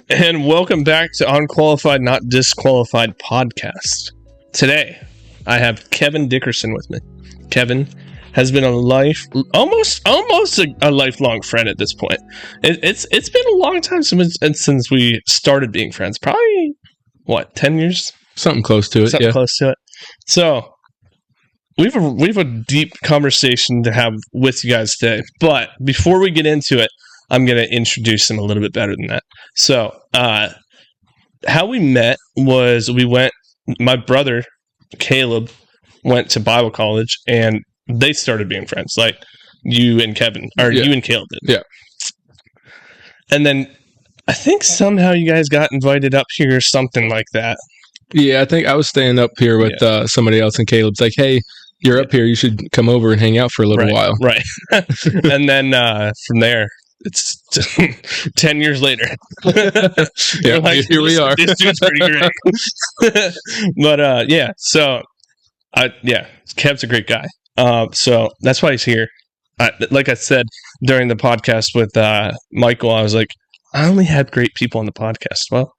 And welcome back to Unqualified, Not Disqualified podcast. Today, I have Kevin Dickerson with me. Kevin has been almost a lifelong friend at this point. It's been a long time since we started being friends. Probably, 10 years? Something close to it, Close to it. So, we have a deep conversation to have with you guys today. But before we get into it, I'm going to introduce him a little bit better than that. So, how we met was my brother, Caleb, went to Bible college, and they started being friends, like you and Kevin, or you and Caleb did. Yeah. And then I think somehow you guys got invited up here or something like that. Yeah, I think I was staying up here with somebody else, and Caleb's like, hey, you're up here. You should come over and hang out for a little while. Right. And then from there, it's 10 years later. Yeah, like, here we are. This dude's pretty great. But so Kev's a great guy. So that's why he's here. Like I said during the podcast with Michael, I was like, I only had great people on the podcast. Well,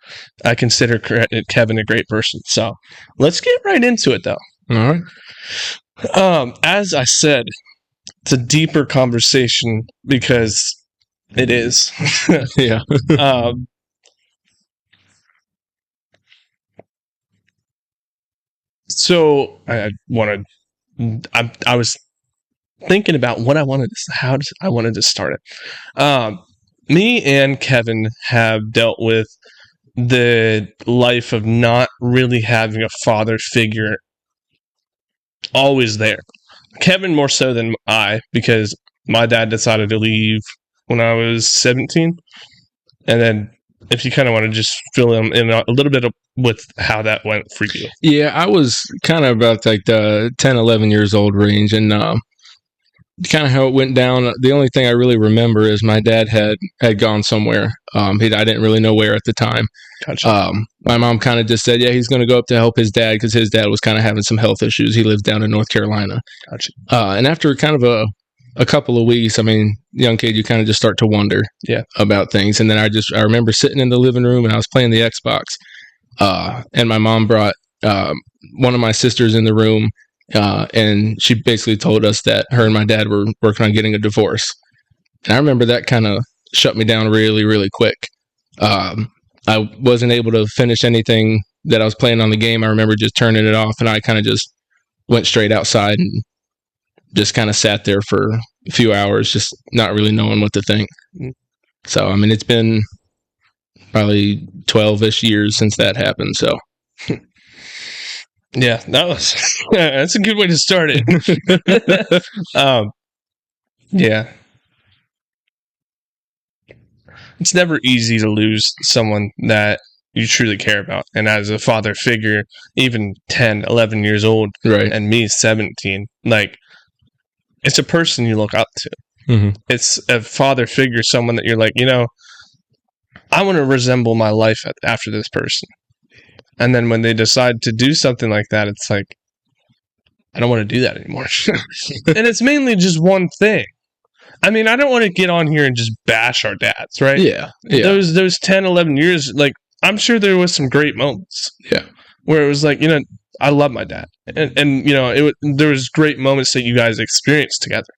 I consider Kevin a great person. So let's get right into it, though. All right. As I said, it's a deeper conversation because it is. Yeah. So I was thinking about what I wanted to start it. Me and Kevin have dealt with the life of not really having a father figure always there. Kevin more so than I, because my dad decided to leave when I was 17. And then if you kind of want to just fill in a little bit with how that went for you. Yeah, I was kind of about like the 10, 11 years old range, and kind of how it went down. The only thing I really remember is my dad had gone somewhere. I didn't really know where at the time. Gotcha. My mom kind of just said, yeah, he's going to go up to help his dad because his dad was kind of having some health issues. He lived down in North Carolina. Gotcha. And after kind of a couple of weeks, I mean, young kid, you kind of just start to wonder about things. And then I remember sitting in the living room and I was playing the Xbox. And my mom brought one of my sisters in the room. And she basically told us that her and my dad were working on getting a divorce. And I remember that kind of shut me down really, really quick. I wasn't able to finish anything that I was playing on the game. I remember just turning it off, and I kind of just went straight outside and just kind of sat there for a few hours, just not really knowing what to think. So, I mean, it's been probably 12-ish years since that happened, so... Yeah, that's a good way to start it. Yeah. It's never easy to lose someone that you truly care about. And as a father figure, even 10, 11 years old, right, and me 17, like, it's a person you look up to. Mm-hmm. It's a father figure, someone that you're like, I want to resemble my life after this person. And then when they decide to do something like that, it's like, I don't want to do that anymore. And it's mainly just one thing. I mean, I don't want to get on here and just bash our dads, right? Yeah. Those 10, 11 years, like, I'm sure there was some great moments. Yeah. Where it was like, I love my dad. And there was great moments that you guys experienced together.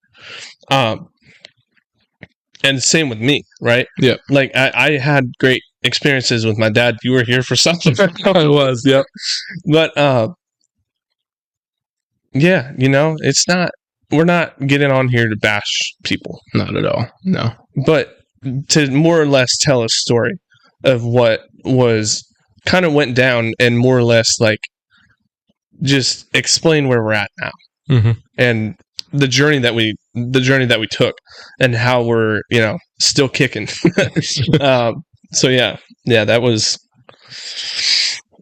And same with me, right? Yeah. Like, I had great experiences with my dad. You were here for something. I was, yep. But, we're not getting on here to bash people. Not at all, no. But to more or less tell a story of what was kind of went down and more or less like just explain where we're at now. Mm-hmm. And the journey that we took and how we're, still kicking. So that was,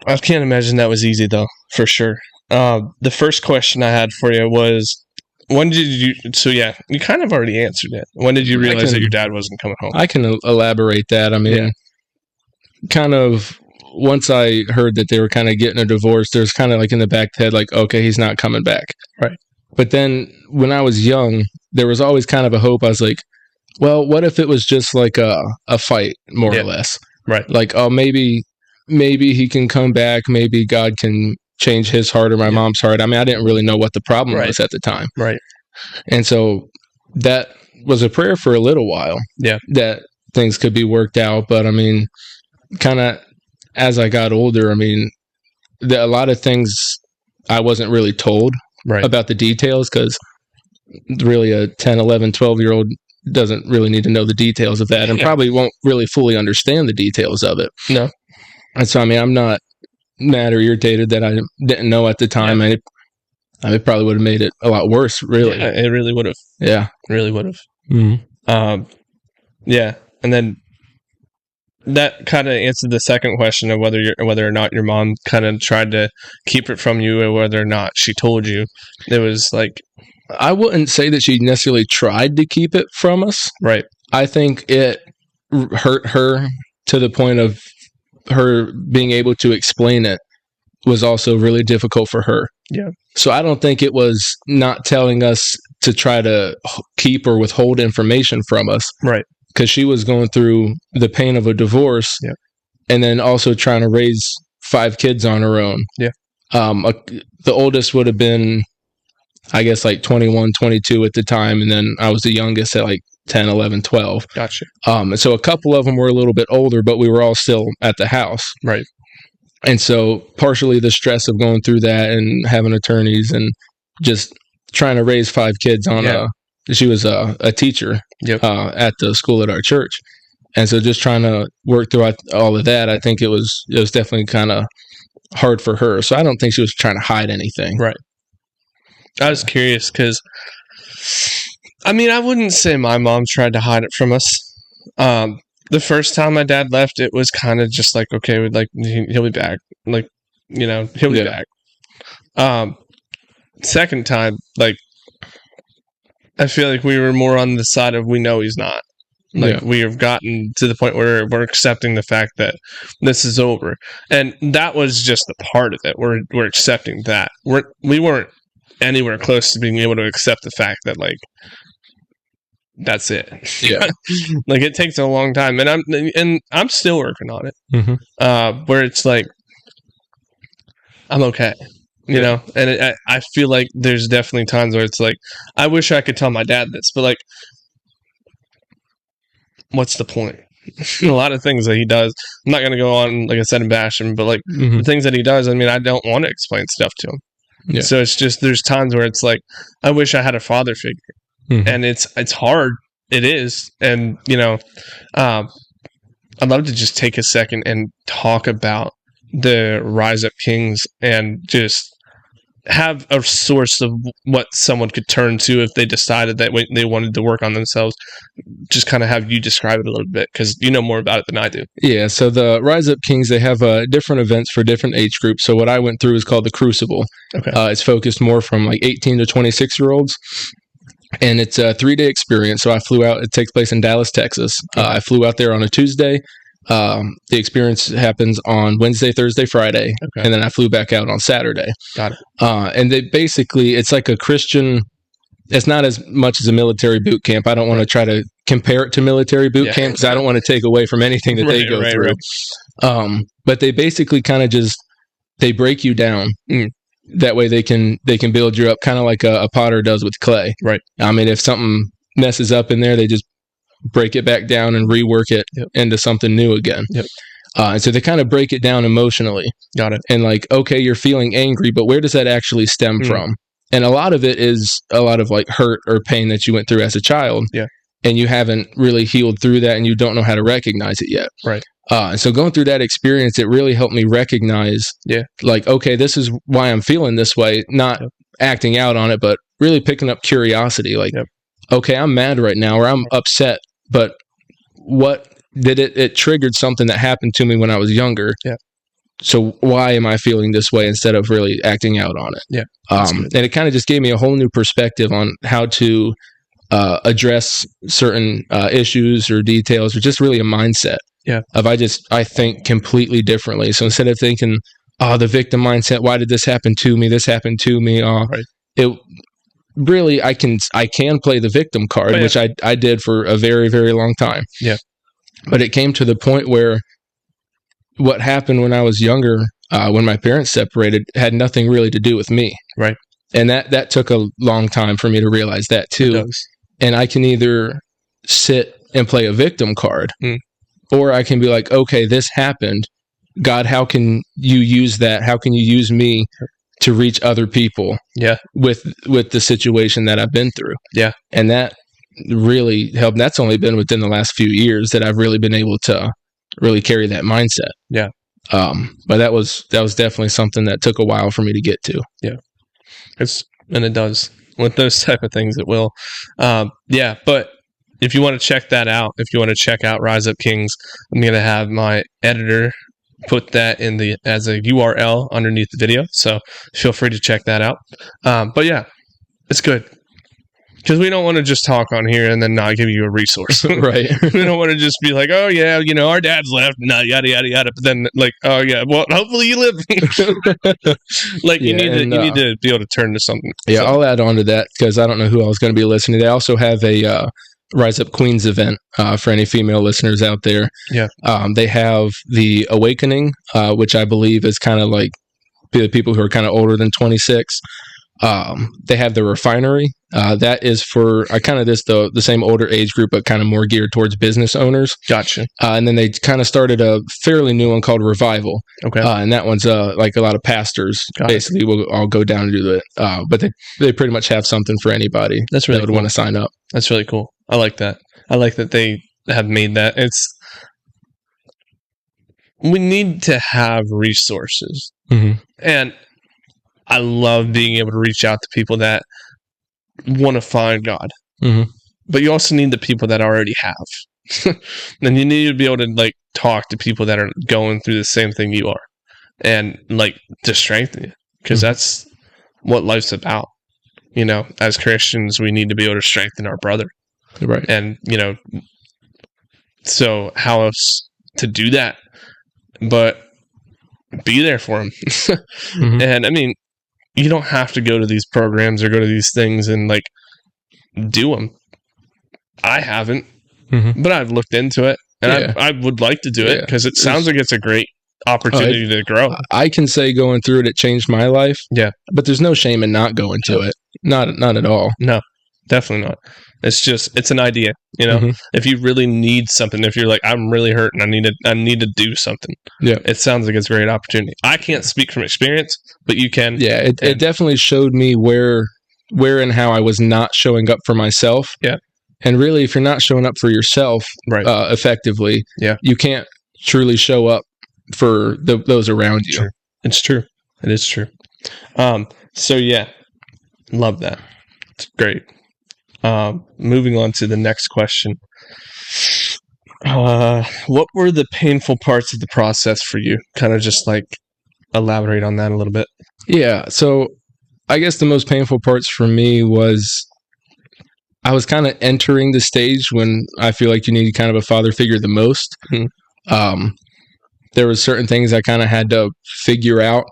I can't imagine that was easy though, for sure. The first question I had for you was, when did you, you kind of already answered it. When did you realize that your dad wasn't coming home? I can elaborate that. I mean, kind of once I heard that they were kind of getting a divorce, there's kind of like in the back of the head, like, okay, he's not coming back. Right. But then when I was young, there was always kind of a hope. I was like, well, what if it was just like a fight, more or less? Right. Like, oh, maybe he can come back. Maybe God can change his heart or my mom's heart. I mean, I didn't really know what the problem was at the time. Right. And so that was a prayer for a little while. Yeah. That things could be worked out. But I mean, kind of as I got older, I mean, a lot of things I wasn't really told about the details, because really a 10, 11, 12-year-old doesn't really need to know the details of that, and probably won't really fully understand the details of it. No. And so, I mean, I'm not mad or irritated that I didn't know at the time. Yeah. It probably would have made it a lot worse, really. Yeah, it really would have. Yeah. It really would have. Mm-hmm. Yeah. And then that kind of answered the second question of whether or not your mom kind of tried to keep it from you, or whether or not she told you. It was like, I wouldn't say that she necessarily tried to keep it from us. Right. I think it hurt her to the point of her being able to explain it was also really difficult for her. Yeah. So I don't think it was not telling us to try to keep or withhold information from us. Right. Because she was going through the pain of a divorce, and then also trying to raise 5 kids on her own. Yeah. The oldest would have been, I guess, like 21, 22 at the time, and then I was the youngest at like 10, 11, 12. Gotcha. And so a couple of them were a little bit older, but we were all still at the house. Right. And so partially the stress of going through that and having attorneys and just trying to raise 5 kids on she was a teacher at the school at our church. And so just trying to work through all of that, I think it was definitely kind of hard for her. So I don't think she was trying to hide anything. Right. I was curious because, I mean, I wouldn't say my mom tried to hide it from us. The first time my dad left, it was kind of just like, okay, like he'll be back. Like, he'll be back. Second time, like, I feel like we were more on the side of we know he's not. Like, we have gotten to the point where we're accepting the fact that this is over. And that was just a part of it. We're accepting that. We weren't anywhere close to being able to accept the fact that, like, that's it. Yeah. Like, it takes a long time, and I'm still working on it. Mm-hmm. Where it's like, I'm okay, you know. And I feel like there's definitely times where it's like, I wish I could tell my dad this, but like, what's the point? A lot of things that he does, I'm not gonna go on, like I said, and bash him, but like the things that he does, I mean, I don't want to explain stuff to him. Yeah. So it's just, there's times where it's like, I wish I had a father figure, and it's hard. It is, and I'd love to just take a second and talk about the Rise Up Kings and just have a source of what someone could turn to if they decided that they wanted to work on themselves. Just kind of have you describe it a little bit, because you know more about it than I do. Yeah, so the Rise Up Kings, they have different events for different age groups. So what I went through is called the Crucible. Okay. It's focused more from like 18 to 26-year-olds. And it's a 3-day experience. So I flew out. It takes place in Dallas, Texas. I flew out there on a Tuesday. The experience happens on Wednesday, Thursday, Friday. Okay. And then I flew back out on Saturday. Got it. And they basically, it's like a Christian, it's not as much as a military boot camp. I don't want to try to compare it to military boot camp, because I don't want to take away from anything that they go through. Right. But they basically kind of just, they break you down. That way they can build you up, kind of like a potter does with clay. Right. I mean, if something messes up in there, they just break it back down and rework it into something new again. Yep. And so they kind of break it down emotionally. Got it. And like, okay, you're feeling angry, but where does that actually stem from? And a lot of it is a lot of like hurt or pain that you went through as a child. Yeah. And you haven't really healed through that, and you don't know how to recognize it yet. Right. And so going through that experience, it really helped me recognize, like, okay, this is why I'm feeling this way, not acting out on it, but really picking up curiosity. Like, okay, I'm mad right now, or I'm upset, but what did it triggered something that happened to me when I was younger. Yeah. So why am I feeling this way instead of really acting out on it? Yeah. And it kind of just gave me a whole new perspective on how to address certain issues or details, or just really a mindset. Yeah. I think completely differently. So instead of thinking, the victim mindset, why did this happen to me? This happened to me. It really, I can play the victim card, which I did for a very, very long time. Yeah. But it came to the point where what happened when I was younger, when my parents separated, had nothing really to do with me. Right. And that took a long time for me to realize that too. And I can either sit and play a victim card, or I can be like, okay, this happened. God, how can you use that? How can you use me to reach other people? Yeah. With the situation that I've been through. Yeah. And that really helped. That's only been within the last few years that I've really been able to really carry that mindset. Yeah. But that was definitely something that took a while for me to get to. Yeah. And it does. With those type of things, it will. Yeah. But if you want to check that out, if you want to check out Rise Up Kings, I'm going to have my editor put that as a URL underneath the video. So feel free to check that out. But yeah, it's good. Because we don't want to just talk on here and then not give you a resource. Right. We don't want to just be like, oh, yeah, our dad's left, yada, yada, yada. But then, like, oh, yeah, well, hopefully you live. Like, you need to be able to turn to something. Yeah, I'll add on to that because I don't know who else is going to be listening. They also have a Rise Up Queens event for any female listeners out there. Yeah. They have the Awakening, which I believe is kind of like the people who are kind of older than 26. They have the Refinery. That is for kind of the same older age group, but kind of more geared towards business owners. Gotcha. And then they kind of started a fairly new one called Revival. Okay. And that one's like a lot of pastors basically will all go down and do it. But they pretty much have something for anybody that would want to sign up. That's really cool. I like that. I like that they have made that. We need to have resources. Mm-hmm. And I love being able to reach out to people that want to find God. Mm-hmm. But you also need the people that already have. And you need to be able to like talk to people that are going through the same thing you are and like to strengthen you. Because that's what life's about. As Christians, we need to be able to strengthen our brother. Right. And, so how else to do that? But be there for him. Mm-hmm. And I mean, you don't have to go to these programs or go to these things and like do them. I haven't, but I've looked into it and I would like to do it because it sounds like it's a great opportunity to grow. I can say going through it changed my life. Yeah. But there's no shame in not going to it. Not at all. No, definitely not. It's an idea, if you really need something, if you're like, I'm really hurting, I need to do something. Yeah. It sounds like it's a great opportunity. I can't speak from experience, but you can. Yeah. It definitely showed me where and how I was not showing up for myself. Yeah. And really, if you're not showing up for yourself effectively, you can't truly show up for those around you. True. It's true. It is true. So yeah, love that. It's great. Moving on to the next question. What were the painful parts of the process for you? Kind of just like elaborate on that a little bit. Yeah. So I guess the most painful parts for me was I was kind of entering the stage when I feel like you need kind of a father figure the most. Mm-hmm. There was certain things I kind of had to figure out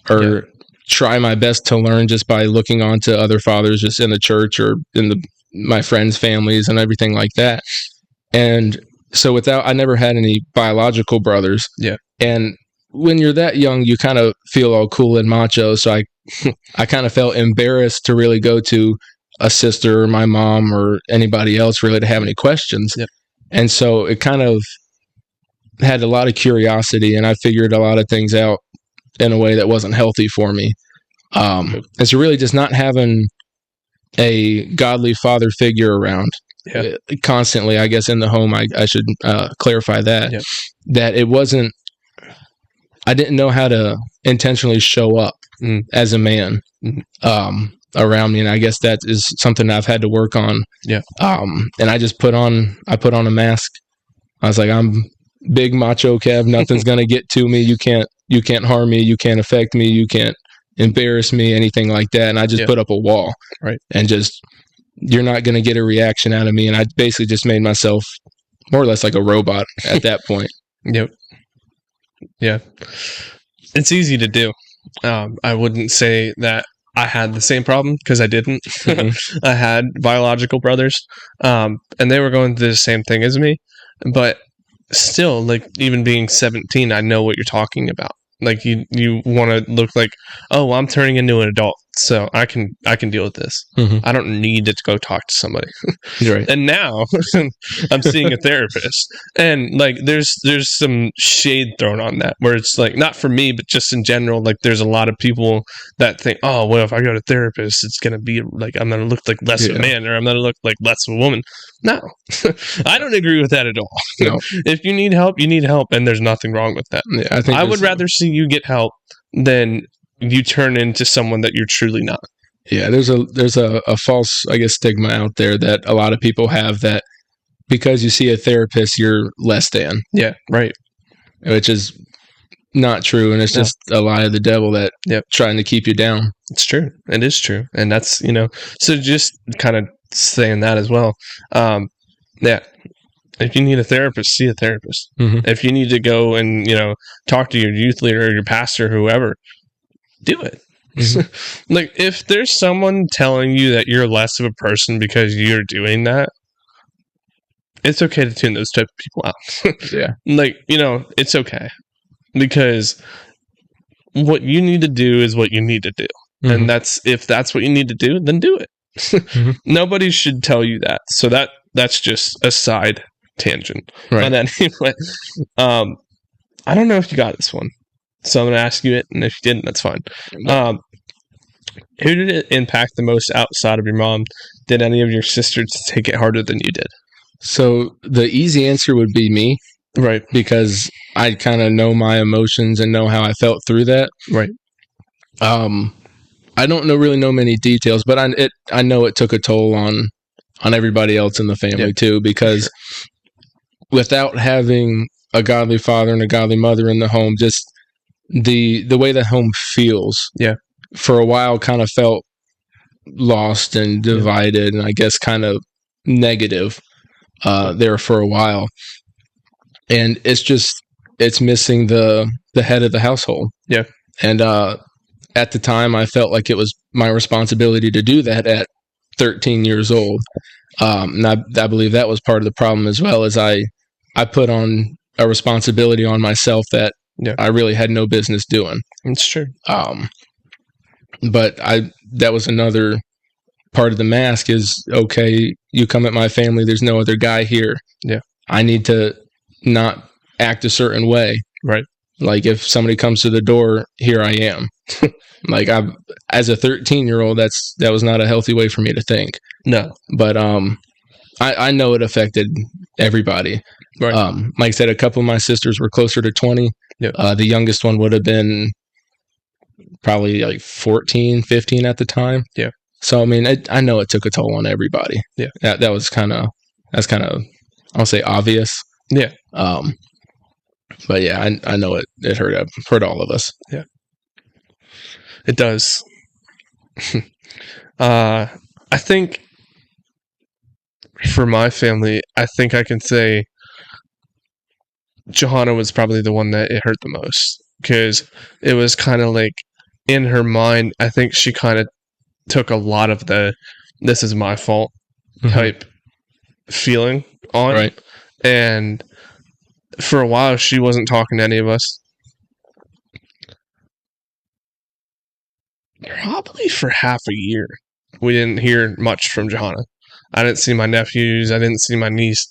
or try my best to learn just by looking onto other fathers just in the church or in my friends' families and everything like that. And so I never had any biological brothers. Yeah. And when you're that young, you kind of feel all cool and macho. So I kind of felt embarrassed to really go to a sister or my mom or anybody else really to have any questions. Yep. And so it kind of had a lot of curiosity and I figured a lot of things out in a way that wasn't healthy for me. And so really just not having a godly father figure around constantly, I guess, in the home, I should clarify that, that it wasn't, I didn't know how to intentionally show up as a man around me. And I guess that is something I've had to work on. Yeah. And I just put on a mask. I was like, I'm big macho Kev. Nothing's going to get to me. You can't harm me. You can't affect me. You can't embarrass me, anything like that. And I just put up a wall, right? And just, you're not going to get a reaction out of me. And I basically just made myself more or less like a robot at that point. Yep. Yeah. It's easy to do. I wouldn't say that I had the same problem because I didn't. Mm-hmm. I had biological brothers, and they were going through the same thing as me. But still, like, even being 17, I know what you're talking about. Like, you want to look like, oh, well, I'm turning into an adult, so I can deal with this. I don't need to go talk to somebody. Right. And now I'm seeing a therapist, and like there's some shade thrown on that, where it's like, not for me, but just in general, like there's a lot of people that think, oh, well, if I go to therapist, it's gonna be like I'm gonna look like less of a man, or I'm gonna look like less of a woman. No, I don't agree with that at all. No. If you need help, you need help, and there's nothing wrong with that. Yeah, I think I would rather see you get help than you turn into someone that you're truly not. Yeah, there's a false, I guess, stigma out there that a lot of people have, that because you see a therapist, you're less than. Yeah, right. Which is not true, and it's just a lie of the devil that trying to keep you down. It's true. It is true, and that's So just kind of saying that as well. Yeah. If you need a therapist, see a therapist. If you need to go and talk to your youth leader or your pastor, or whoever, do it. Like, if there's someone telling you that you're less of a person because you're doing that, it's okay to tune those type of people out. Yeah. Like, it's okay, because what you need to do is what you need to do. And if that's what you need to do, then do it. Nobody should tell you that. So that's just a side tangent. Right. But anyway, I don't know if you got this one, so I'm going to ask you it, and if you didn't, that's fine. Who did it impact the most outside of your mom? Did any of your sisters take it harder than you did? So the easy answer would be me. Right. Because I kind of know my emotions and know how I felt through that. Right. I don't really know many details, but I know it took a toll on everybody else in the family too, because without having a godly father and a godly mother in the home, just the way the home feels, for a while kind of felt lost and divided, and I guess kind of negative there for a while. And it's missing the head of the household. Yeah. And at the time, I felt like it was my responsibility to do that at 13 years old. And I believe that was part of the problem as well, as I put on a responsibility on myself that I really had no business doing. It's true. But that was another part of the mask is, okay, you come at my family, there's no other guy here. Yeah. I need to not act a certain way. Right. Like, if somebody comes to the door, here I am. Like, as a 13-year-old, that was not a healthy way for me to think. No. But I know it affected everybody. Right. Like I said, a couple of my sisters were closer to 20. Yeah. The youngest one would have been probably like 14, 15 at the time. Yeah. So, I mean, I know it took a toll on everybody. Yeah. That's kind of, I'll say, obvious. Yeah. But yeah, I know it hurt all of us. Yeah. It does. I think for my family, I think I can say Johanna was probably the one that it hurt the most, because it was kind of like, in her mind, I think she kind of took a lot of the "this is my fault" type feeling on. Right. And for a while, she wasn't talking to any of us. Probably for half a year, we didn't hear much from Johanna. I didn't see my nephews. I didn't see my niece.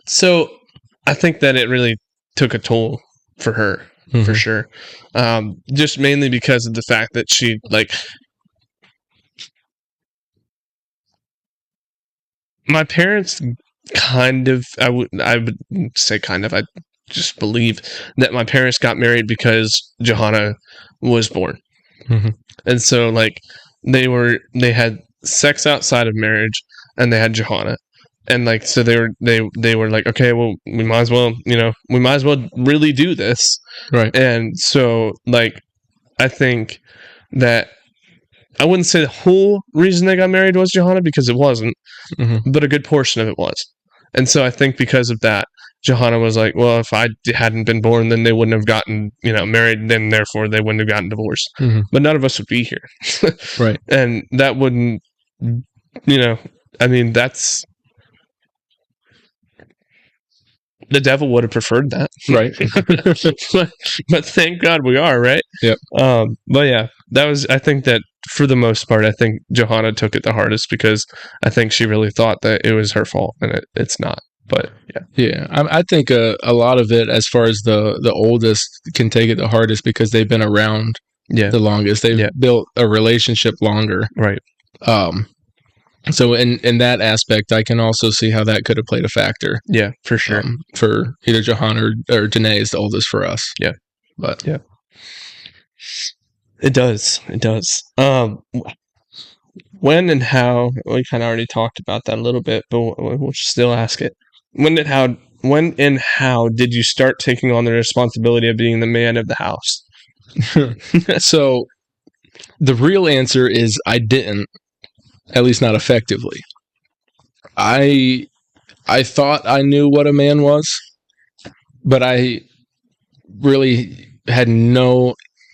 So I think that it really took a toll for her, for sure. Just mainly because of the fact that she, like, my parents kind of, I would say kind of, I just believe that my parents got married because Johanna was born. And so, like, they had sex outside of marriage, and they had Johanna, and like, so they were like, okay, well, we might as well really do this. Right. And so, like, I think that I wouldn't say the whole reason they got married was Johanna, because it wasn't, but a good portion of it was. And so I think because of that, Johanna was like, well, if I hadn't been born, then they wouldn't have gotten, married, then therefore they wouldn't have gotten divorced. But none of us would be here. Right. And that wouldn't, I mean, that's, The devil would have preferred that. Right. but thank God we are, right? Yep. But yeah, I think that for the most part, I think Johanna took it the hardest because I think she really thought that it was her fault, and it's not. But yeah. I think a lot of it, as far as the oldest, can take it the hardest because they've been around the longest. They've built a relationship longer. Right. So in that aspect, I can also see how that could have played a factor. Yeah, for sure. For either Johanna or Danae is the oldest for us. Yeah. But yeah. It does. When and how, we kind of already talked about that a little bit, but we'll still ask it. When and how did you start taking on the responsibility of being the man of the house? So the real answer is I didn't, at least not effectively. I thought I knew what a man was, but I really had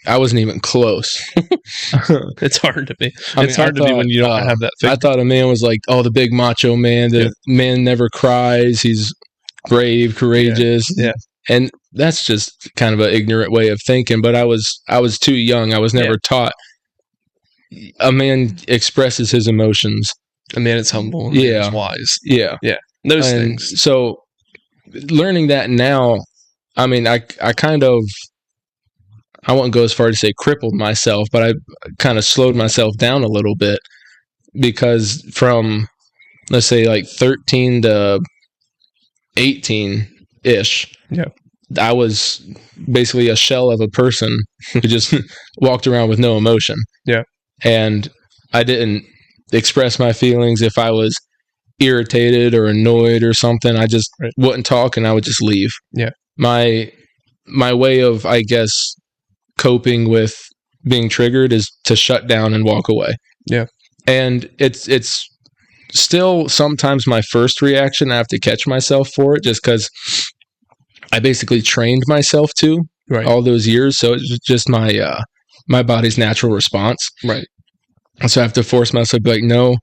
I wasn't even close. It's hard to be. It's hard to be when you don't have that figure. I thought a man was like, the big macho man. The man never cries. He's brave, courageous. Yeah. And that's just kind of an ignorant way of thinking. But I was too young. I was never taught. A man expresses his emotions. A man is humble. A man is wise. Yeah. Yeah. Those things. So learning that now, I mean, I kind of, I won't go as far to say crippled myself, but I kind of slowed myself down a little bit because from, let's say, like 13 to 18-ish, I was basically a shell of a person who just walked around with no emotion. Yeah. And I didn't express my feelings. If I was irritated or annoyed or something, I just wouldn't talk and I would just leave. Yeah. My way of, I guess, coping with being triggered is to shut down and walk away. Yeah. And it's still sometimes my first reaction. I have to catch myself for it just because I basically trained myself to all those years. So it's just my body's natural response. Right. So I have to force myself to be like, no,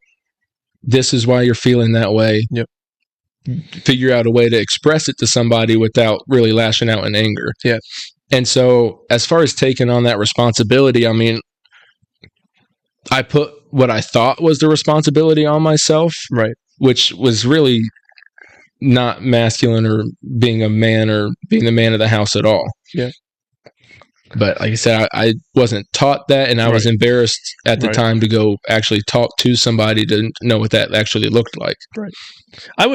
this is why you're feeling that way. Yep. Figure out a way to express it to somebody without really lashing out in anger. Yeah. And so as far as taking on that responsibility, I mean, I put what I thought was the responsibility on myself. Right. Which was really not masculine or being a man or being the man of the house at all. Yeah. But like I said, I wasn't taught that, and I was embarrassed at the time to go actually talk to somebody to know what that actually looked like. Right. I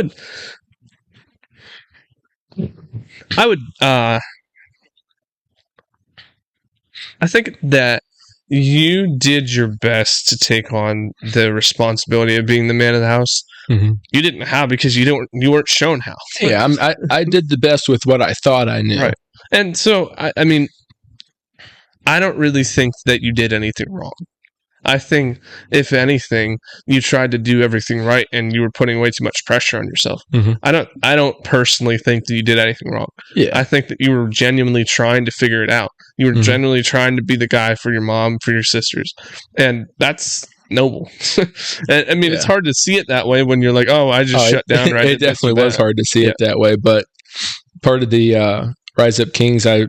think that you did your best to take on the responsibility of being the man of the house. Mm-hmm. You didn't how because you weren't shown how. Yeah, I did the best with what I thought I knew. Right. And so I mean, I don't really think that you did anything wrong. I think, if anything, you tried to do everything right, and you were putting way too much pressure on yourself. Mm-hmm. I don't personally think that you did anything wrong. Yeah. I think that you were genuinely trying to figure it out. You were genuinely trying to be the guy for your mom, for your sisters, and that's noble. I mean, it's hard to see it that way when you're like, oh, I just shut down. Right? It definitely was hard to see it that way, but part of the Rise Up Kings, I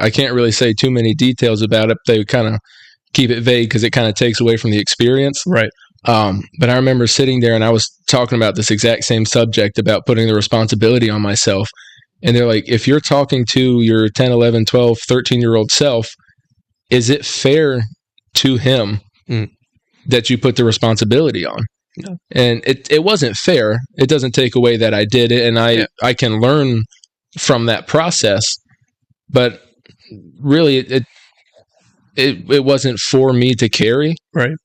can't really say too many details about it. They kind of keep it vague because it kind of takes away from the experience. Right. But I remember sitting there and I was talking about this exact same subject about putting the responsibility on myself. And they're like, if you're talking to your 10, 11, 12, 13-year-old self, is it fair to him that you put the responsibility on? No. And it wasn't fair. It doesn't take away that I did it. And I can learn from that process. But really, it wasn't for me to carry. Right.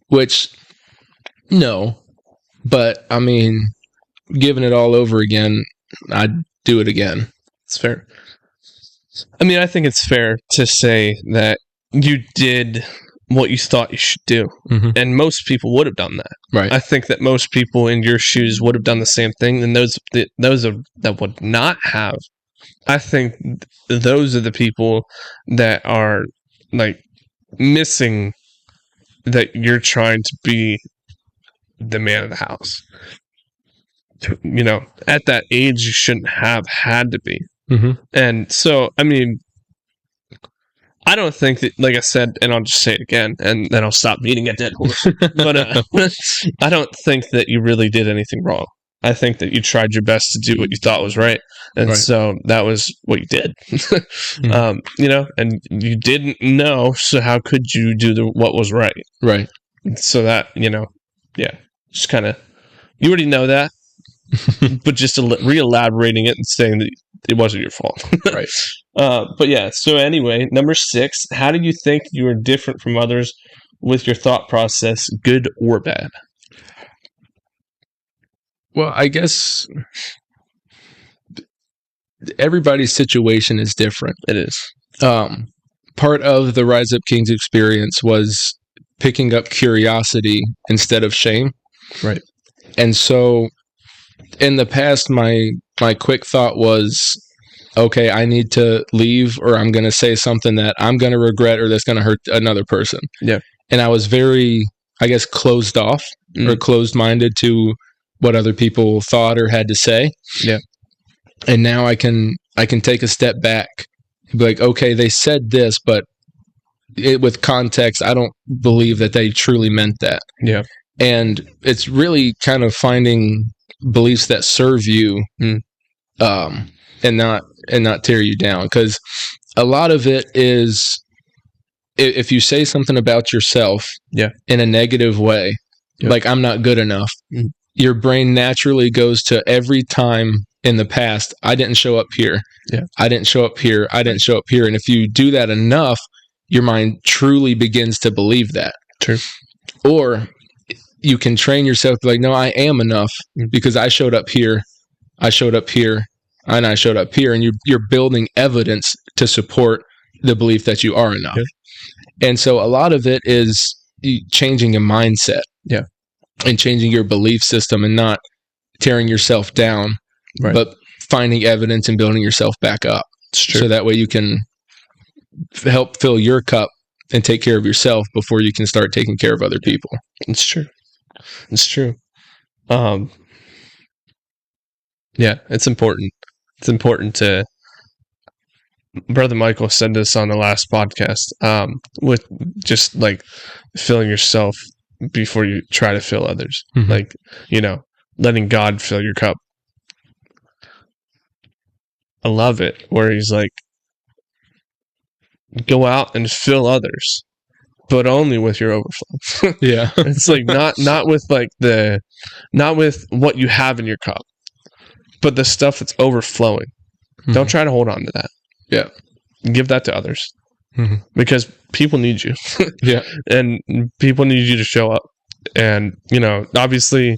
Which, no. But, I mean, giving it all over again, I'd do it again. It's fair. I mean, I think it's fair to say that you did what you thought you should do. Mm-hmm. And most people would have done that. Right. I think that most people in your shoes would have done the same thing. And those that would not have, I think those are the people that are like missing that you're trying to be the man of the house. you know, at that age, you shouldn't have had to be. Mm-hmm. And so, I mean, I don't think that, like I said, and I'll just say it again, and then I'll stop beating a dead horse. But I don't think that you really did anything wrong. I think that you tried your best to do what you thought was right, and so that was what you did. Mm-hmm. You know, and you didn't know, so how could you do what was right? Right. So that, you know, yeah, just kind of, you already know that, but just re-elaborating it and saying that it wasn't your fault. Right. But yeah, so anyway, number 6, how do you think you are different from others with your thought process, good or bad? Well, I guess everybody's situation is different. It is. Part of the Rise Up Kings experience was picking up curiosity instead of shame. Right. And so in the past, my quick thought was, okay, I need to leave, or I'm going to say something that I'm going to regret or that's going to hurt another person. Yeah. And I was very, I guess, closed off or closed-minded to what other people thought or had to say. Yeah. And now I can take a step back and be like, okay, they said this, but with context, I don't believe that they truly meant that. Yeah. And it's really kind of finding beliefs that serve you, and not tear you down. Because a lot of it is, if you say something about yourself, in a negative way, like I'm not good enough, your brain naturally goes to every time in the past, I didn't show up here. Yeah. I didn't show up here. I didn't show up here. And if you do that enough, your mind truly begins to believe that. True. Or you can train yourself to be like, no, I am enough because I showed up here. I showed up here. And I showed up here. And you're building evidence to support the belief that you are enough. Yeah. And so a lot of it is changing your mindset. Yeah. And changing your belief system and not tearing yourself down, but finding evidence and building yourself back up. So that way you can help fill your cup and take care of yourself before you can start taking care of other people. It's true. It's true. Yeah, it's important. It's important to, Brother Michael said this on the last podcast, with just like filling yourself before you try to fill others. Mm-hmm. Like, you know, letting God fill your cup. I love it where he's like, go out and fill others, but only with your overflow. Yeah. It's like not with like not with what you have in your cup, but the stuff that's overflowing. Mm-hmm. Don't try to hold on to that. Yeah. Give that to others. Mm-hmm. Because people need you. Yeah. And people need you to show up. And, you know, obviously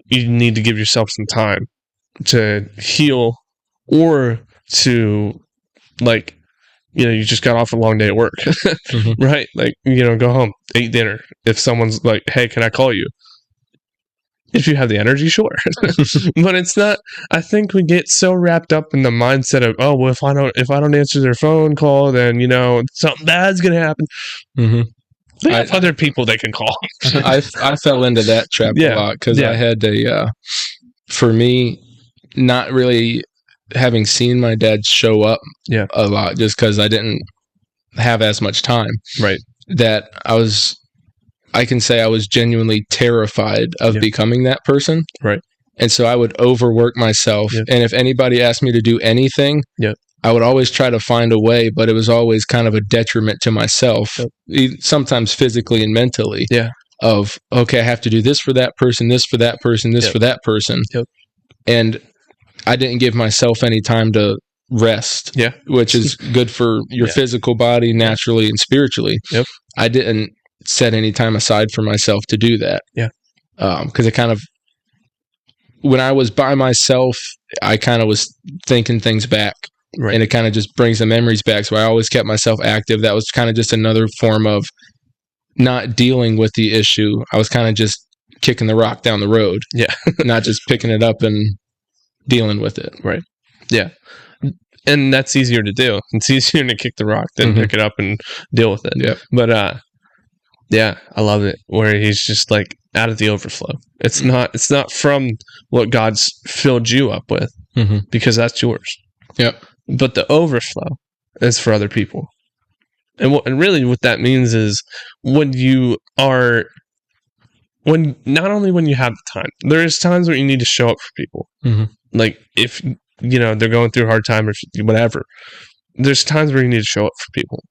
you need to give yourself some time to heal, or to, like, you know, you just got off a long day at work, mm-hmm. right? Like, you know, go home, eat dinner. If someone's like, hey, can I call you? If you have the energy, sure. But it's not, I think we get so wrapped up in the mindset of, oh, well, if I don't answer their phone call, then, you know, something bad's going to happen. Mm-hmm. They have other people they can call. I fell into that trap a lot because I had for me, not really having seen my dad show up a lot just because I didn't have as much time. Right. That I can say I was genuinely terrified of becoming that person. Right. And so I would overwork myself. Yep. And if anybody asked me to do anything, I would always try to find a way, but it was always kind of a detriment to myself, sometimes physically and mentally. Yeah. Of, okay, I have to do this for that person, this for that person, this for that person. Yep. And I didn't give myself any time to rest, which is good for your physical body naturally and spiritually. Yep. I didn't set any time aside for myself to do that. Yeah. Because it kind of, when I was by myself, I kind of was thinking things back. Right. And it kind of just brings the memories back. So I always kept myself active. That was kind of just another form of not dealing with the issue. I was kind of just kicking the rock down the road. Yeah. Not just picking it up and dealing with it. Right. Yeah. And that's easier to do. It's easier to kick the rock than pick it up and deal with it. Yeah. But, yeah, I love it. Where he's just like, out of the overflow. It's not from what God's filled you up with, because that's yours. Yep. But the overflow is for other people. And really what that means is when not only when you have the time, there is times where you need to show up for people. Like if, they're going through a hard time or whatever, there's times where you need to show up for people.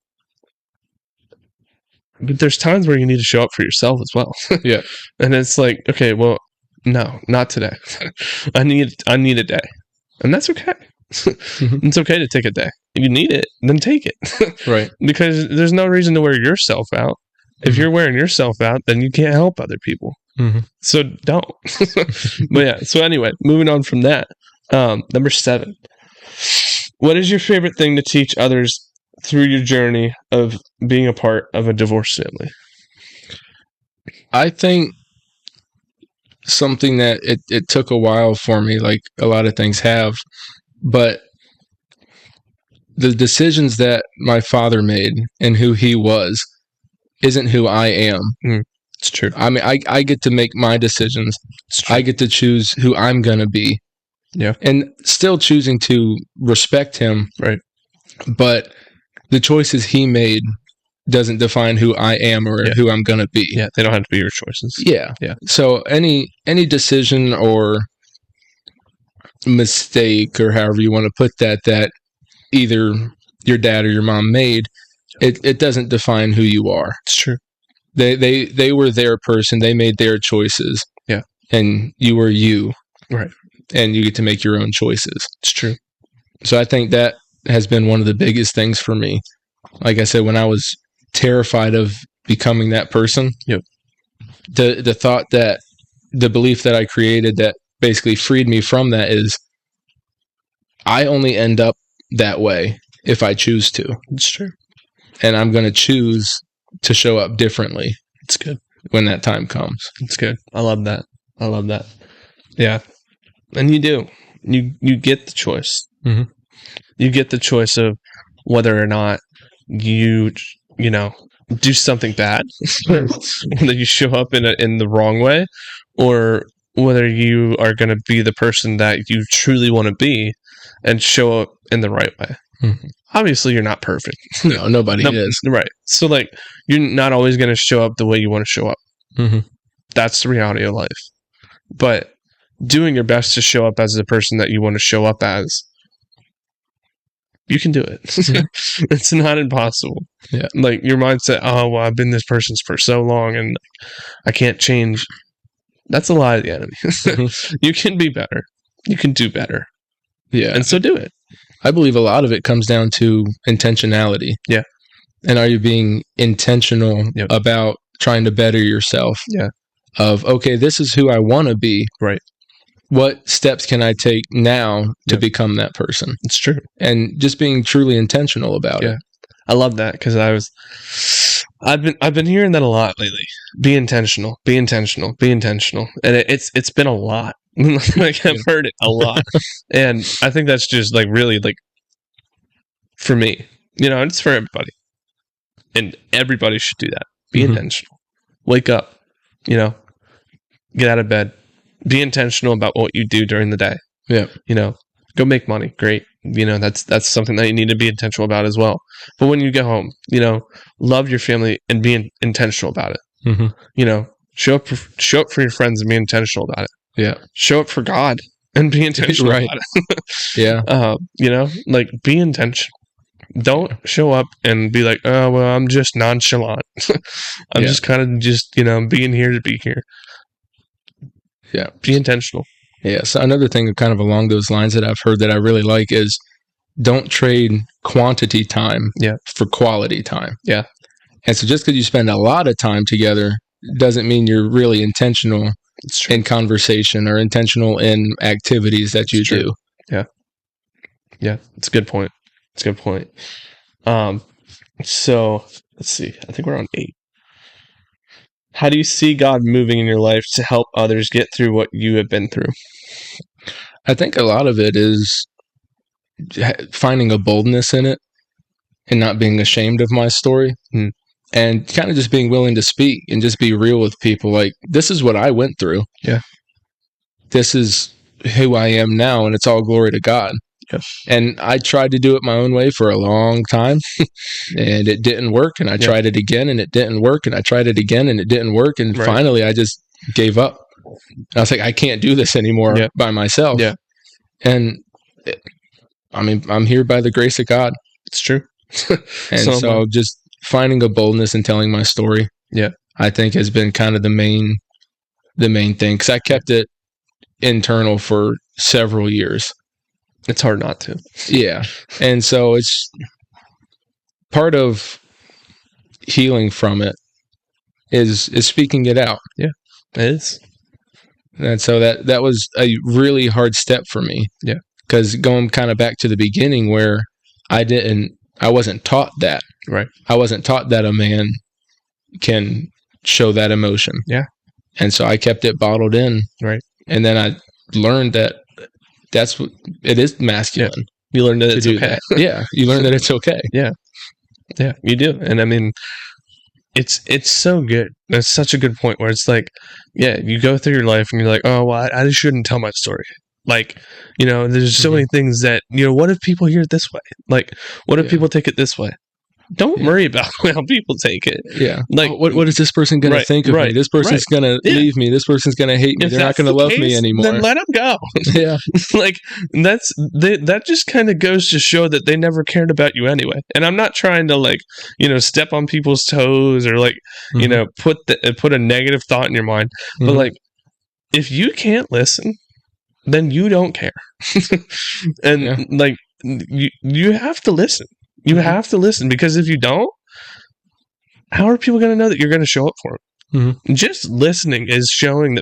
But there's times where you need to show up for yourself as well. Yeah. And it's like, okay, well, no, not today. I need a day. And that's okay. It's okay to take a day. If you need it, then take it. Right. Because there's no reason to wear yourself out. If you're wearing yourself out, then you can't help other people. So don't. But yeah, so anyway, moving on from that. Number 7. What is your favorite thing to teach others through your journey of being a part of a divorced family? I think something that it took a while for me, like a lot of things have, but the decisions that my father made and who he was isn't who I am. It's true. I mean, I get to make my decisions. I get to choose who I'm going to be. Yeah. And still choosing to respect him. Right. But the choices he made doesn't define who I am or who I'm going to be. Yeah. They don't have to be your choices. Yeah. Yeah. So any decision or mistake or however you want to put that either your dad or your mom made, it doesn't define who you are. It's true. They were their person. They made their choices. Yeah. And you were you. Right. And you get to make your own choices. It's true. So I think that has been one of the biggest things for me. Like I said, when I was terrified of becoming that person, the thought that the belief that I created that basically freed me from that is I only end up that way if I choose to. It's true. And I'm going to choose to show up differently. It's good. When that time comes. It's good. I love that. Yeah. And you do. You get the choice. You get the choice of whether or not you do something bad, whether you show up in the wrong way, or whether you are going to be the person that you truly want to be and show up in the right way. Obviously, you're not perfect. No, nobody is. Right. So, you're not always going to show up the way you want to show up. That's the reality of life. But doing your best to show up as the person that you want to show up as, you can do it. It's not impossible. Yeah. Your mindset, oh, well, I've been this person for so long and I can't change. That's a lie of the enemy. You can be better. You can do better. Yeah. And so do it. I believe a lot of it comes down to intentionality. Yeah. And are you being intentional about trying to better yourself? Yeah. Of, okay, this is who I want to be. Right. What steps can I take now to become that person? It's true. And just being truly intentional about it. I love that because I've been hearing that a lot lately. Be intentional, be intentional, be intentional. And it's been a lot. I've heard it a lot. And I think that's just really for me, it's for everybody. And everybody should do that. Be intentional. Wake up, get out of bed. Be intentional about what you do during the day. Yeah. Go make money. Great. That's something that you need to be intentional about as well. But when you get home, love your family and be intentional about it. Show up for your friends and be intentional about it. Yeah. Show up for God and be intentional about it. Yeah. Be intentional. Don't show up and be like, oh, well, I'm just nonchalant. I'm just kind of being here to be here. Yeah. Be intentional. Yeah. So another thing kind of along those lines that I've heard that I really like is don't trade quantity time for quality time. Yeah. And so just because you spend a lot of time together doesn't mean you're really intentional in conversation or intentional in activities that you do. Yeah. Yeah. It's a good point. So let's see. I think we're on 8. How do you see God moving in your life to help others get through what you have been through? I think a lot of it is finding a boldness in it and not being ashamed of my story. and kind of just being willing to speak and just be real with people. Like, this is what I went through. Yeah. This is who I am now, and it's all glory to God. Yeah. And I tried to do it my own way for a long time, and it didn't work. And I tried it again, and it didn't work. And I tried it again, and it didn't work. And finally, I just gave up. And I was like, I can't do this anymore by myself. Yeah. And I mean, I'm here by the grace of God. It's true. And so just finding a boldness and telling my story, I think has been kind of the main thing, because I kept it internal for several years. It's hard not to. Yeah. And so it's part of healing from it is speaking it out. Yeah, it is. And so that was a really hard step for me. Yeah. Because going kind of back to the beginning where I wasn't taught that. Right. I wasn't taught that a man can show that emotion. Yeah. And so I kept it bottled in. Right. And then I learned that that's what it is, masculine. Yeah. You learn that it's okay. Yeah. You learn that it's okay. Yeah. Yeah, you do. And I mean, it's so good. That's such a good point where it's like, yeah, you go through your life and you're like, oh, well, I just shouldn't tell my story. Like, there's so many things that, what if people hear it this way? Like, what if people take it this way? Don't worry about how people take it. Yeah. Like, what is this person going to think of me? This person's going to leave me. This person's going to hate me. They're not going to love me anymore. Then let them go. Yeah. Like, that just kind of goes to show that they never cared about you anyway. And I'm not trying to step on people's toes or put a negative thought in your mind. But like, if you can't listen, then you don't care. And you have to listen. You have to listen, because if you don't, how are people going to know that you're going to show up for them? Mm-hmm. Just listening is showing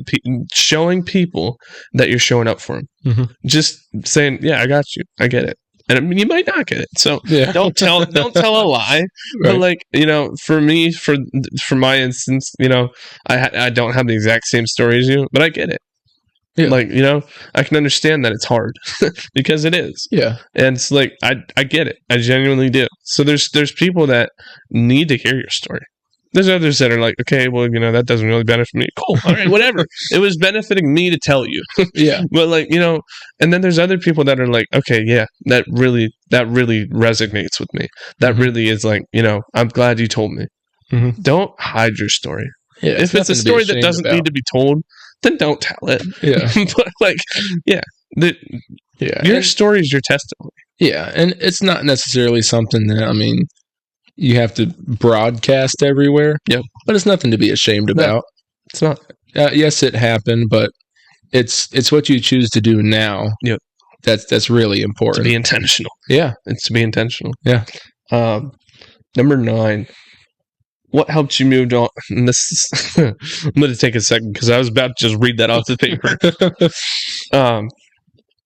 people that you're showing up for them. Mm-hmm. Just saying, "Yeah, I got you. I get it." And I mean, you might not get it, so don't tell a lie. Right. But for me, for my instance, I don't have the exact same story as you, but I get it. Yeah. I can understand that it's hard because it is. Yeah. And it's like, I get it. I genuinely do. So there's people that need to hear your story. There's others that are like, okay, well, that doesn't really benefit me. Cool. All right, whatever. It was benefiting me to tell you. Yeah. But and then there's other people that are like, okay, yeah, that really resonates with me. That really is like, I'm glad you told me. Mm-hmm. Don't hide your story. Yeah, if it's a story that doesn't need to be told, then don't tell it. Yeah. But your story is your testimony. Yeah. And it's not necessarily something that, you have to broadcast everywhere. Yep. But it's nothing to be ashamed about. It's not. Yes, it happened, but it's what you choose to do now. Yep. That's really important. To be intentional. Yeah. It's to be intentional. Yeah. Number 9. What helped you move on? And this is, I'm going to take a second because I was about to just read that off the paper.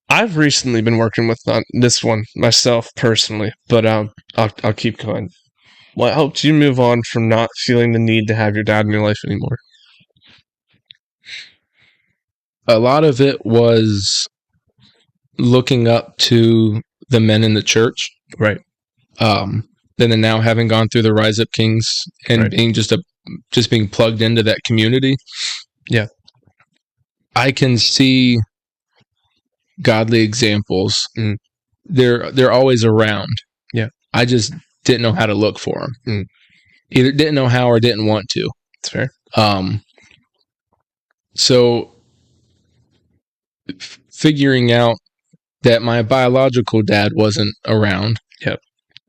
I've recently been working with this one myself personally, but I'll keep going. What helped you move on from not feeling the need to have your dad in your life anymore? A lot of it was looking up to the men in the church. Right. Then now having gone through the Rise Up Kings and being just being plugged into that community. Yeah. I can see godly examples. Mm. They're always around. Yeah. I just didn't know how to look for them. Mm. Either didn't know how or didn't want to. That's fair. So figuring out that my biological dad wasn't around. Yep.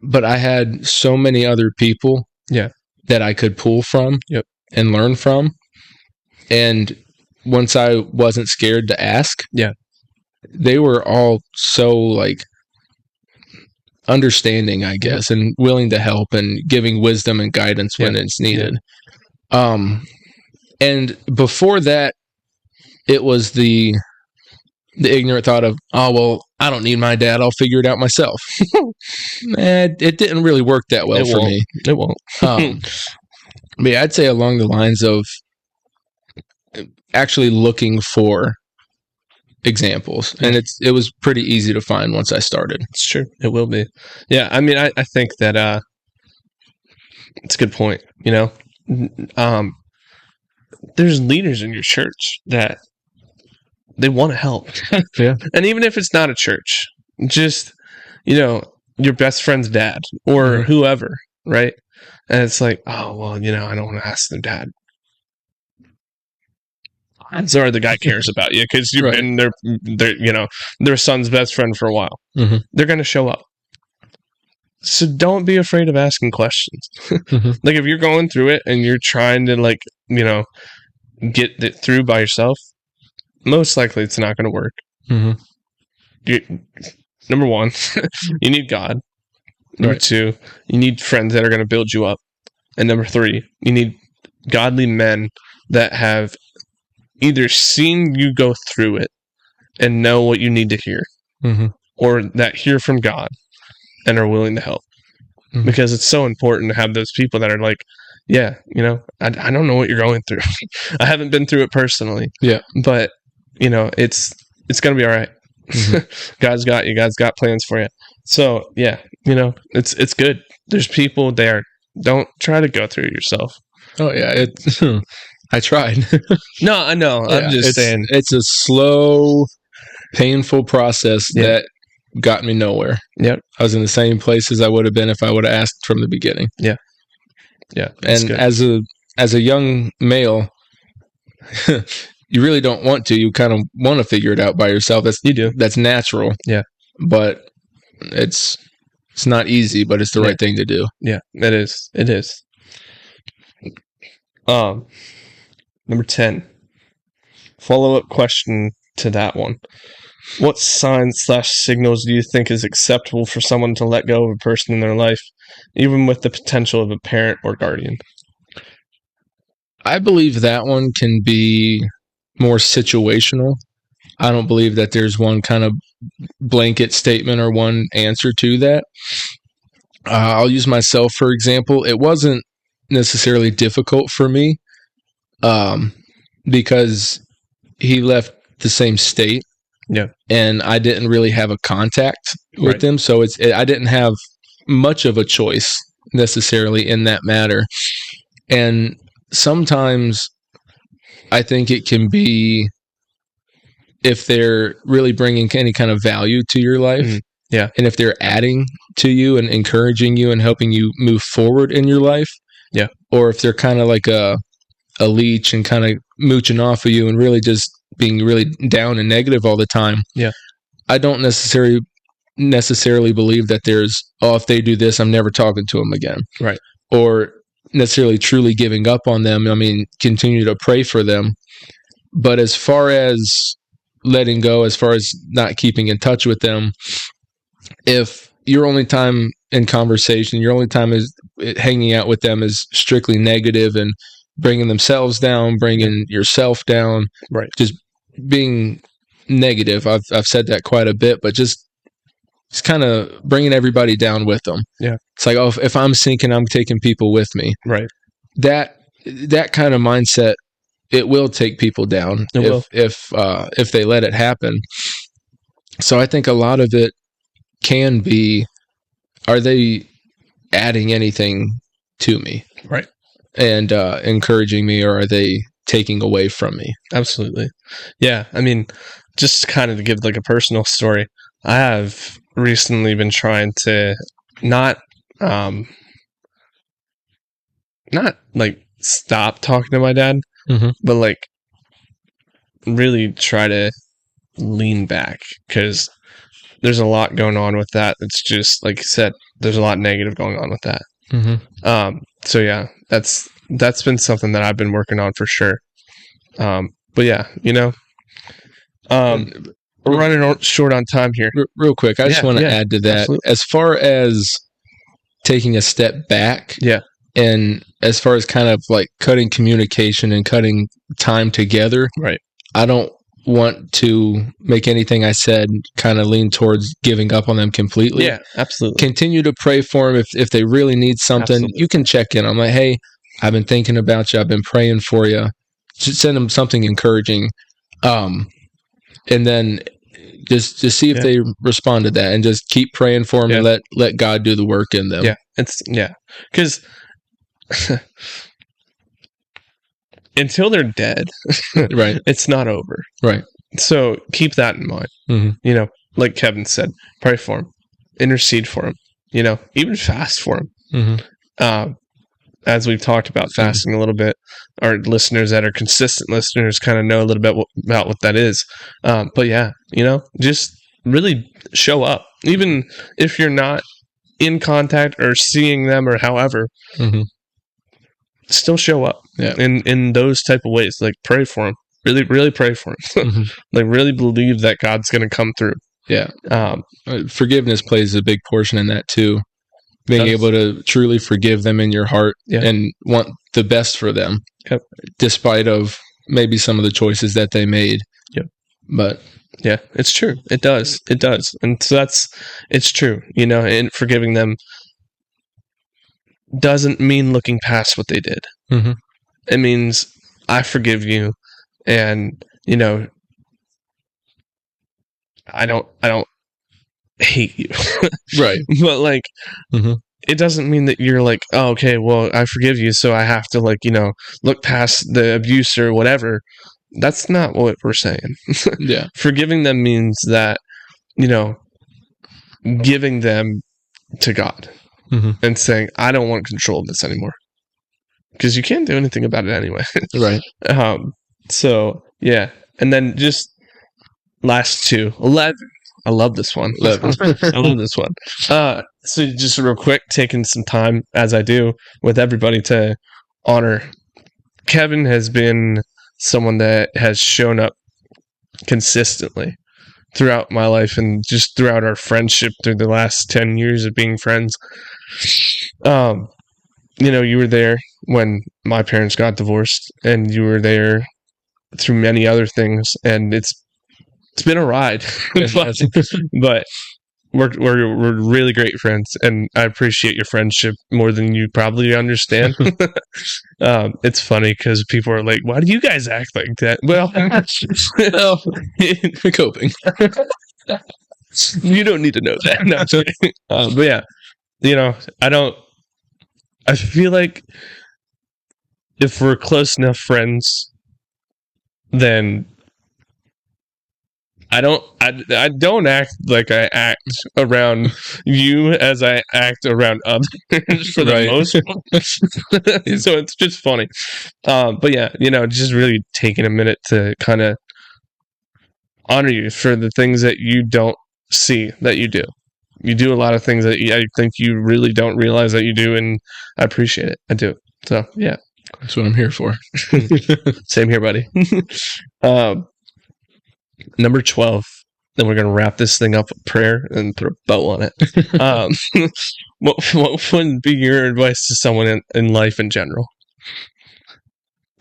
But I had so many other people that I could pull from and learn from. And once I wasn't scared to ask, they were all so understanding, I guess, and willing to help and giving wisdom and guidance when it's needed. And before that, it was the ignorant thought of, oh, well, I don't need my dad. I'll figure it out myself. It didn't really work that well for me. It won't. I'd say along the lines of actually looking for examples. And it was pretty easy to find once I started. It's true. It will be. Yeah. I mean, I think that It's a good point. There's leaders in your church that they want to help. Yeah. And even if it's not a church, just, your best friend's dad or whoever, right? And it's like, oh, well, I don't want to ask their dad. Odds are the guy cares about you because you've been their son's best friend for a while. Mm-hmm. They're going to show up. So don't be afraid of asking questions. Like if you're going through it and you're trying to get it through by yourself, most likely it's not going to work. Number one, you need God. Number two, you need friends that are going to build you up. And number three, you need godly men that have either seen you go through it and know what you need to hear, or that hear from God and are willing to help. Because it's so important to have those people that are like, yeah, I don't know what you're going through. I haven't been through it personally. Yeah. But, it's going to be all right. God's got you. God's got plans for you. So, yeah, it's good. There's people there. Don't try to go through it yourself. Oh, yeah. I tried. No, I know. Yeah, I'm just saying. It's a slow, painful process that got me nowhere. Yep. I was in the same place as I would have been if I would have asked from the beginning. Yeah. Yeah. And good. as a young male, you really don't want to. You kind of want to figure it out by yourself. You do. That's natural. Yeah. But it's not easy, but it's the right thing to do. Yeah, it is. It is. Number 10. Follow-up question to that one. What signs/signals do you think is acceptable for someone to let go of a person in their life, even with the potential of a parent or guardian? I believe that one can be more situational. I don't believe that there's one kind of blanket statement or one answer to that. I'll use myself, for example. It wasn't necessarily difficult for me because he left the same state. Yeah. And I didn't really have a contact with him. So I didn't have much of a choice necessarily in that matter. And sometimes I think it can be if they're really bringing any kind of value to your life. Yeah. And if they're adding to you and encouraging you and helping you move forward in your life. Yeah. Or if they're kind of like a leech and kind of mooching off of you and really just being really down and negative all the time. Yeah. I don't necessarily believe that there's, if they do this, I'm never talking to them again. Right. Or necessarily truly giving up on them. I mean, continue to pray for them. But as far as letting go, as far as not keeping in touch with them, if your only time in conversation, your only time is hanging out with them is strictly negative and bringing themselves down, bringing yourself down, just being negative. I've said that quite a bit, but just kind of bringing everybody down with them. Yeah. It's like, oh, if I'm sinking, I'm taking people with me. Right. That kind of mindset, it will take people down if they let it happen. So I think a lot of it can be, are they adding anything to me? Right. And encouraging me, or are they taking away from me? Absolutely. Yeah. I mean, just kind of to give like a personal story, I have recently been trying to not like stop talking to my dad, but like really try to lean back, because there's a lot going on with that. It's just like you said, there's a lot negative going on with that. So yeah, that's been something that I've been working on for sure. But yeah, we're running short on time here. Real quick, I just want to add to that. Absolutely. As far as taking a step back, and as far as kind of like cutting communication and cutting time together, I don't want to make anything I said kind of lean towards giving up on them completely. Yeah, absolutely. Continue to pray for them. If they really need something, you can check in. I'm like, hey, I've been thinking about you. I've been praying for you. Just send them something encouraging. And then just see if they respond to that, and just keep praying for them and let God do the work in them. Yeah. Because until they're dead, right, it's not over. Right. So keep that in mind. Mm-hmm. Like Kevin said, pray for them, intercede for them, even fast for them. Mm-hmm. As we've talked about fasting a little bit, our listeners that are consistent listeners kind of know a little bit about what that is. But yeah, just really show up, even if you're not in contact or seeing them or however. Mm-hmm. Still show up in those type of ways. Like pray for them, really, really pray for them. Mm-hmm. Like really believe that God's going to come through. Yeah. Forgiveness plays a big portion in that too. Being able to truly forgive them in your heart and want the best for them, despite of maybe some of the choices that they made. Yep. But yeah, it's true. It does. And so it's true, and forgiving them doesn't mean looking past what they did. Mm-hmm. It means I forgive you, and I don't hate you. Right. But like, it doesn't mean that you're like, oh, okay, well, I forgive you, so I have to look past the abuse or whatever. That's not what we're saying. Yeah. Forgiving them means that, giving them to God and saying, I don't want control of this anymore. Because you can't do anything about it anyway. Right. So, yeah. And then just last two. 11. I love this one. 11. I love this one. So just real quick, taking some time, as I do, with everybody to honor. Kevin has been someone that has shown up consistently throughout my life and just throughout our friendship through the last 10 years of being friends. You were there when my parents got divorced, and you were there through many other things, and it's been a ride. But we're really great friends, and I appreciate your friendship more than you probably understand. It's funny because people are like, why do you guys act like that? Well, we're coping. You don't need to know that. No, but yeah, I feel like if we're close enough friends, then I don't act like I act around you as I act around others for the most part. So it's just funny. But yeah, just really taking a minute to kind of honor you for the things that you don't see that you do. You do a lot of things that I think you really don't realize that you do, and I appreciate it. I do. So yeah, that's what I'm here for. Same here, buddy. Number 12. Then we're gonna wrap this thing up with prayer and throw a bow on it. What would be your advice to someone in life in general?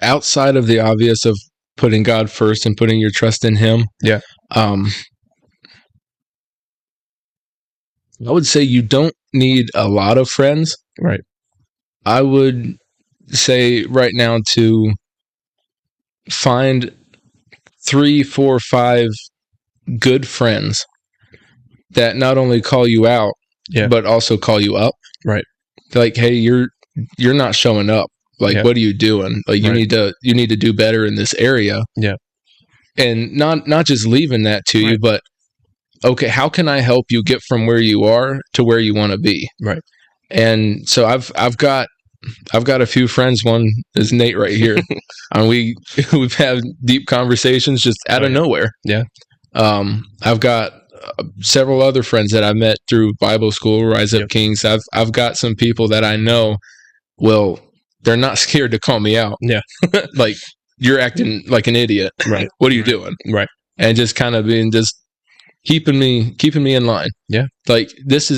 Outside of the obvious of putting God first and putting your trust in Him. Yeah. I would say you don't need a lot of friends. Right. I would say right now to find 3, 4, 5 good friends that not only call you out, but also call you up. Right. Like, hey, you're not showing up. Like, what are you doing? Like, you need to do better in this area. Yeah. And not just leaving that to you, but okay, how can I help you get from where you are to where you want to be? Right. And so I've got a few friends. One is Nate right here. And we've had deep conversations just out of nowhere. Yeah. I've got several other friends that I met through Bible school, Rise Up Kings. I've got some people that I know they're not scared to call me out. Yeah. Like, you're acting like an idiot. Right. What are you doing? Right. And just kind of being just keeping me in line. Yeah. Like,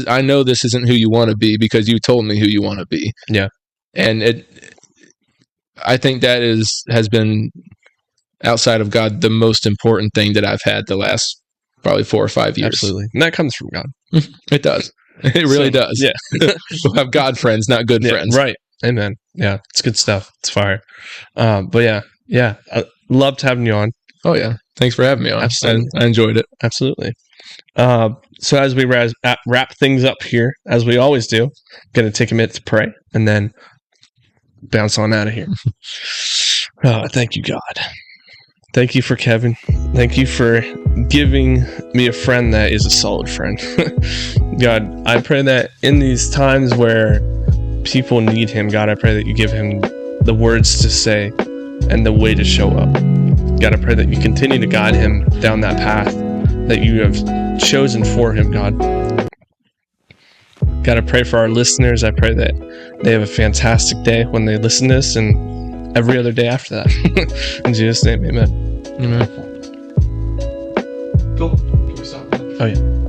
I know this isn't who you want to be because you told me who you want to be. Yeah. And I think that has been, outside of God, the most important thing that I've had the last probably 4 or 5 years. Absolutely. And that comes from God. It does. It really does. Yeah. We'll have God friends, not good friends. Right. Amen. Yeah. It's good stuff. It's fire. But yeah. I loved having you on. Oh yeah. Thanks for having me on. Absolutely. I enjoyed it. Absolutely. So as we wrap things up here, as we always do, I'm going to take a minute to pray, and then bounce on out of here. Oh, thank you, God. Thank you for Kevin. Thank you for giving me a friend that is a solid friend. God, I pray that in these times where people need him, God, I pray that you give him the words to say and the way to show up. God, I pray that you continue to guide him down that path that you have chosen for him, God. God, I pray for our listeners. I pray that they have a fantastic day when they listen to this and every other day after that. In Jesus' name, amen. Amen. Cool. Can we stop? Oh, yeah.